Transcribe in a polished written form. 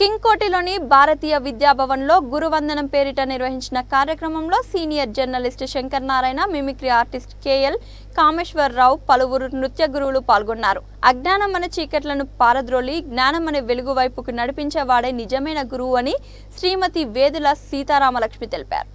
King కోటిలోని భారతీయ విద్యాభవన్లో గురువందనం పేరిట నిర్వహించిన కార్యక్రమంలో senior journalist Shankar Narayana, mimicry artist KL Kameswara Rao, పలువురు నృత్య గురువులు పాల్గొన్నారు. అజ్ఞానం అనే చీకట్లను పారద్రోలి జ్ఞానం అనే వెలుగు వైపుకు నడిపించేవాడే నిజమైన గురువు అని శ్రీమతి వేదుల సీతారామలక్ష్మి తెలిపారు.